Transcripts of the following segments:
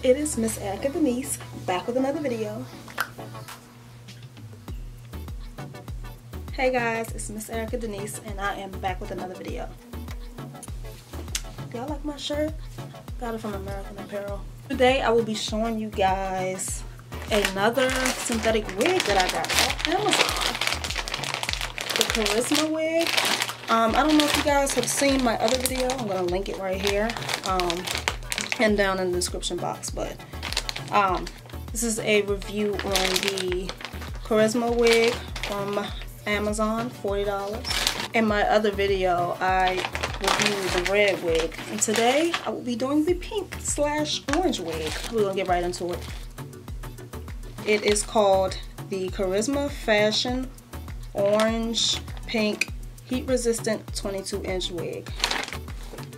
it is Miss Erica Denise, back with another video. Hey guys, it's Miss Erica Denise and I am back with another video. Y'all like my shirt? Got it from American Apparel. Today I will be showing you guys another synthetic wig that I got at Amazon. The Kryssma wig. I don't know if you guys have seen my other video. I'm going to link it right here and down in the description box. But this is a review on the Kryssma wig from Amazon, $40. In my other video, I reviewed the red wig. And today, I will be doing the pink/orange wig. We're going to get right into it. It is called the Kryssma Fashion Orange Pink Heat Resistant 22-inch wig.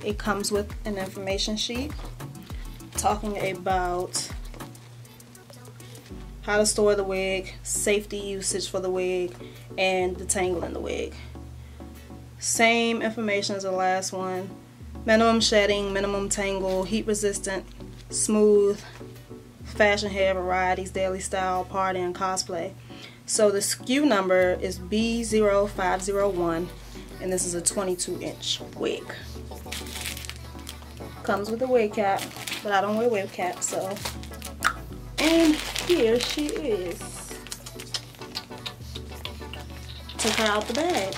It comes with an information sheet talking about how to store the wig, safety usage for the wig, and detangling the wig. Same information as the last one. Minimum shedding, minimum tangle, heat resistant, smooth, fashion hair varieties, daily style, party, and cosplay. So the SKU number is B0501 and this is a 22-inch wig. Comes with a wig cap, but I don't wear wig cap, so. And here she is. Took her out the bag.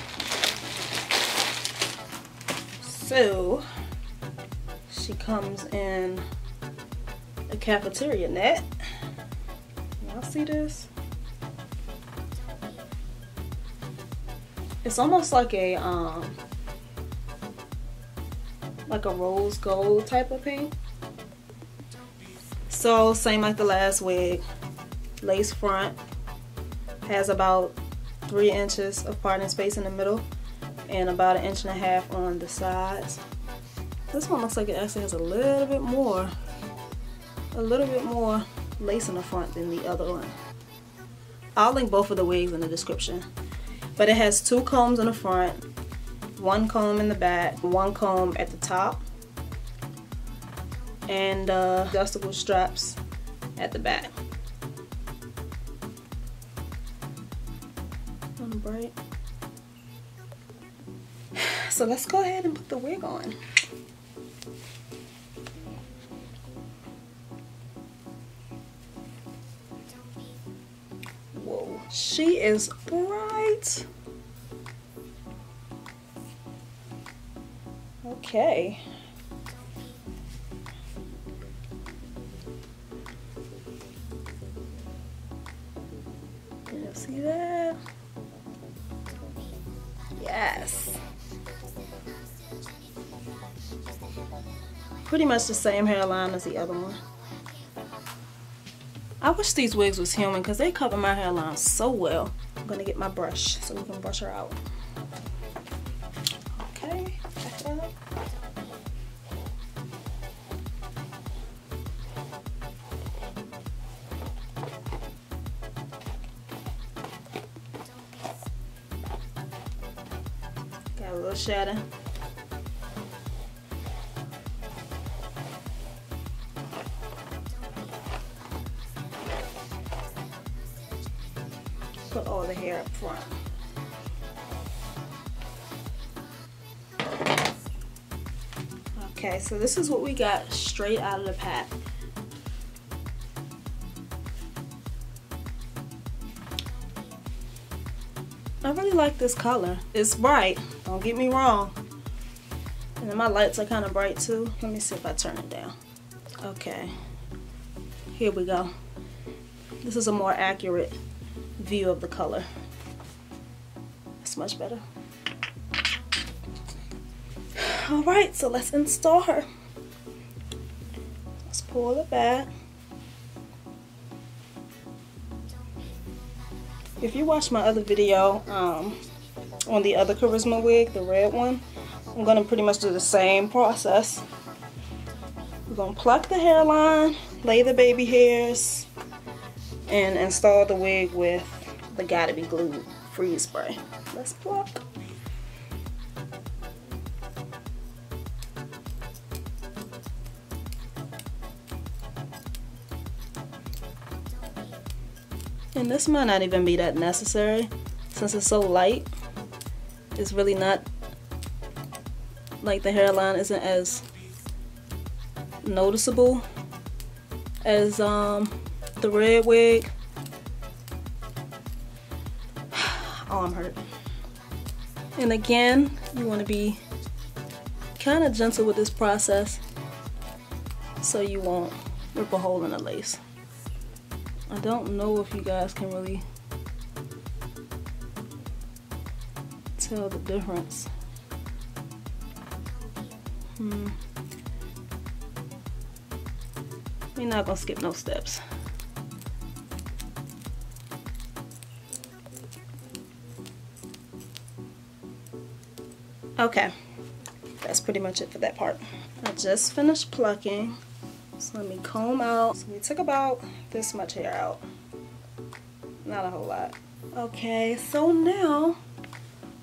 So she comes in a cafeteria net. Y'all see this? It's almost like a rose gold type of pink. So same like the last wig. Lace front, has about 3 inches of parting space in the middle and about 1.5 inches on the sides. This one looks like it actually has a little bit more lace in the front than the other one. I'll link both of the wigs in the description. But it has 2 combs in the front, 1 comb in the back, 1 comb at the top, and adjustable straps at the back. Bright. So let's go ahead and put the wig on. Whoa, she is bright. Okay. Can you see that? Yes. Pretty much the same hairline as the other one. I wish these wigs was human because they cover my hairline so well. I'm gonna get my brush so we can brush her out. Okay, back it up. Got a little shadow. Put all the hair up front. Okay, so this is what we got straight out of the pack. I really like this color. It's bright, don't get me wrong. And then my lights are kind of bright too. Let me see if I turn it down. Okay, here we go. This is a more accurate view of the color. It's much better. Alright, so let's install her. Let's pull it back. If you watched my other video on the other Kryssma wig, the red one, I'm going to pretty much do the same process. We're going to pluck the hairline, lay the baby hairs, and install the wig with the Gotta Be Glued freeze spray. Let's pluck. And this might not even be that necessary since it's so light. It's really not, like the hairline isn't as noticeable as the red wig. Arm hurt. And again, you want to be kind of gentle with this process so you won't rip a hole in the lace. I don't know if you guys can really tell the difference. We're not gonna skip no steps. Okay, that's pretty much it for that part. I just finished plucking, so let me comb out. So we took about this much hair out, not a whole lot. Okay, so now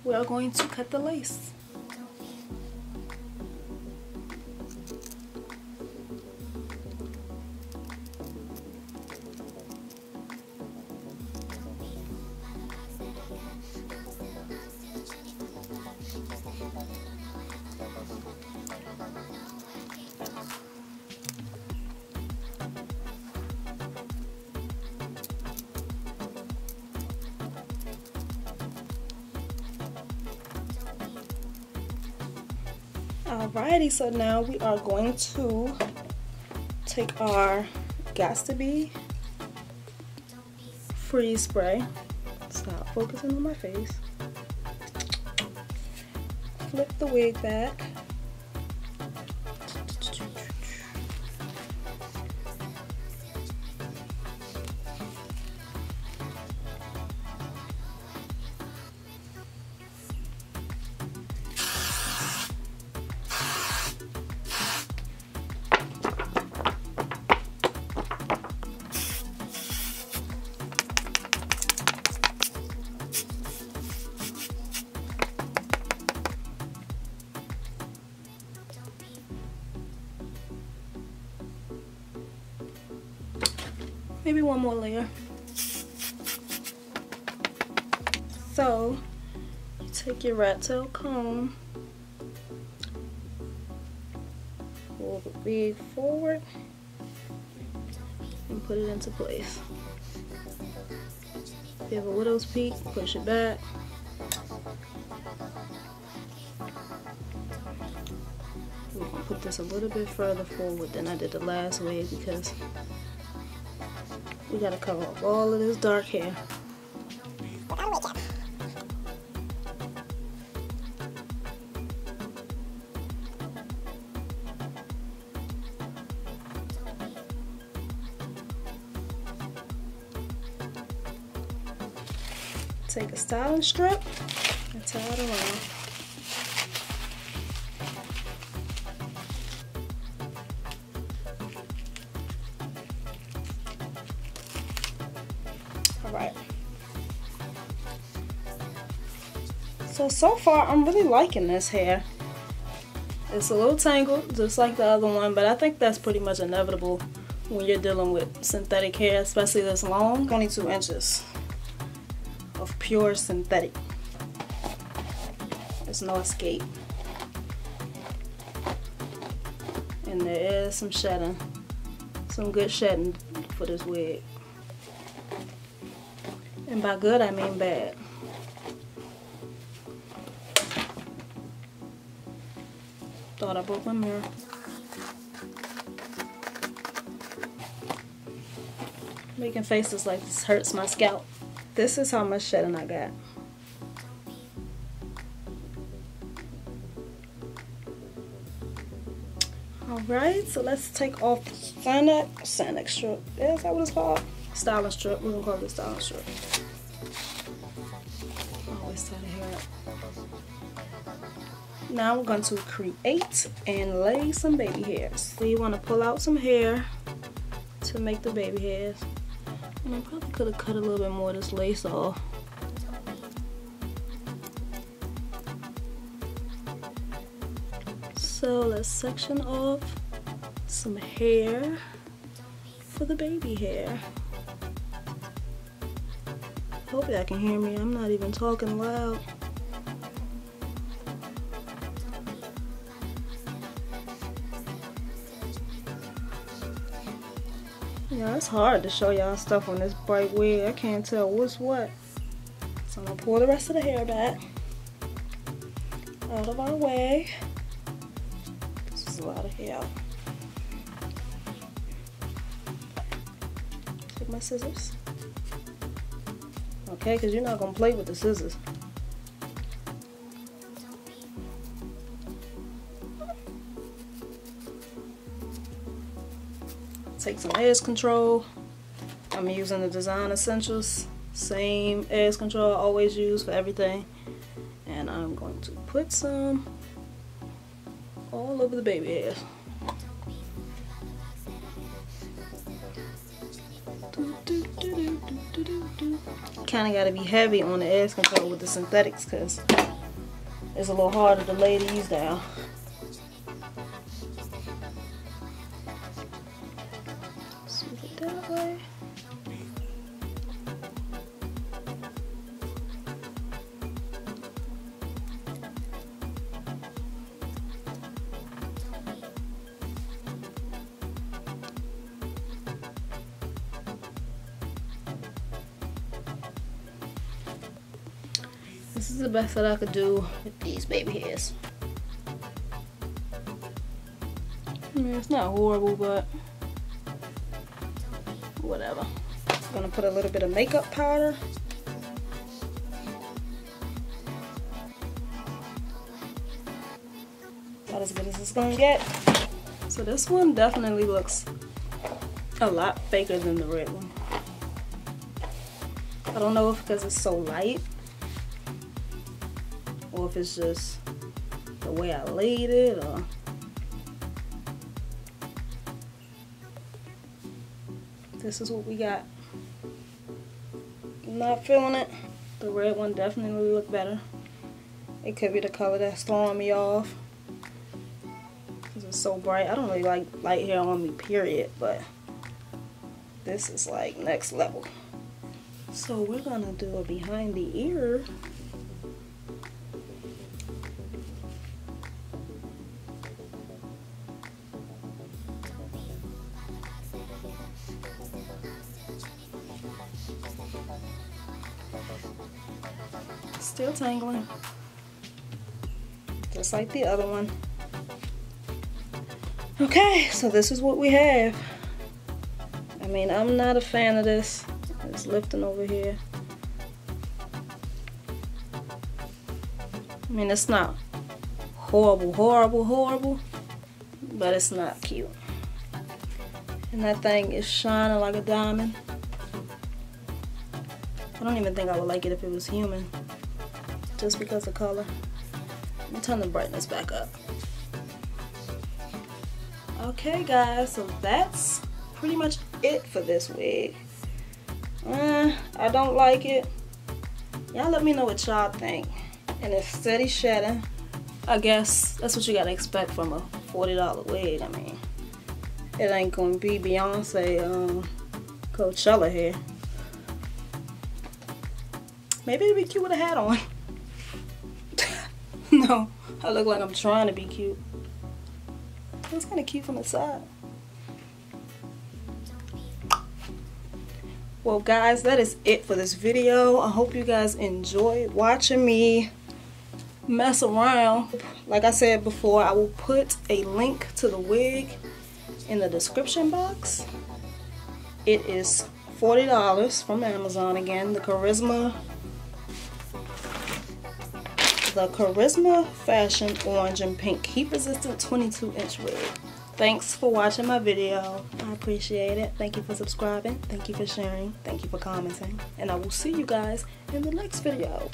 we are going to cut the lace. Alrighty, so now we are going to take our Gots to Be freeze spray. Stop focusing on my face. Flip the wig back. Maybe one more layer. So, you take your rat tail comb, pull the wig forward, and put it into place. If you have a widow's peak, push it back. I'm gonna put this a little bit further forward than I did the last wig because we gotta cover up all of this dark hair. Take a styling strip and tie it around. Alright. So far I'm really liking this hair. It's a little tangled just like the other one, but I think that's pretty much inevitable when you're dealing with synthetic hair, especially this long. 22 inches of pure synthetic. There's no escape. And there is some shedding. Some good shedding for this wig. And by good I mean bad. Thought I broke my mirror. Making faces like this hurts my scalp. This is how much shedding I got. Alright, so let's take off the Sonic strip. Is that what it's called? Styling strip. We're gonna call it styling strip. Always tie the hair up. Now we're going to create and lay some baby hairs. So you want to pull out some hair to make the baby hairs. And I probably could have cut a little bit more of this lace off. So let's section off some hair for the baby hair. Hope y'all can hear me. I'm not even talking loud. Yeah, it's hard to show y'all stuff on this bright wig. I can't tell what's what. So I'm gonna pull the rest of the hair back out of our way. This is a lot of hair. Take my scissors. Okay, because you're not gonna play with the scissors. Take some edge control. I'm using the Design Essentials. Same edge control I always use for everything. And I'm going to put some all over the baby hairs. Kind of got to be heavy on the edge control with the synthetics because it's a little harder to lay these down. That way. This is the best that I could do with these baby hairs. I mean, it's not horrible, but whatever. I'm gonna put a little bit of makeup powder. About as good as it's gonna get. So this one definitely looks a lot faker than the red one. I don't know if because it's so light or if it's just the way I laid it or this is what we got. I'm not feeling it. The red one definitely looked better. It could be the color that's throwing me off because it's so bright. I don't really like light hair on me, period, but this is like next level. So we're gonna do a behind the ear. Still tangling, just like the other one. Okay, so this is what we have. I mean, I'm not a fan of this. It's lifting over here. I mean, it's not horrible, but it's not cute. And that thing is shining like a diamond. I don't even think I would like it if it was human. Just because of color. Let me turn the brightness back up. Okay guys, so that's pretty much it for this wig. I don't like it. Y'all let me know what y'all think. And it's steady shedding. I guess that's what you gotta expect from a $40 wig. I mean, it ain't gonna be Beyonce Coachella hair. Maybe it'd be cute with a hat on. No, I look like I'm trying to be cute. It's kind of cute from the side. Well guys, that is it for this video. I hope you guys enjoyed watching me mess around. Like I said before, I will put a link to the wig in the description box. It is $40 from Amazon. Again, the Kryssma Fashion Orange and Pink Heat Resistant 22-inch wig. Thanks for watching my video. I appreciate it. Thank you for subscribing. Thank you for sharing. Thank you for commenting. And I will see you guys in the next video.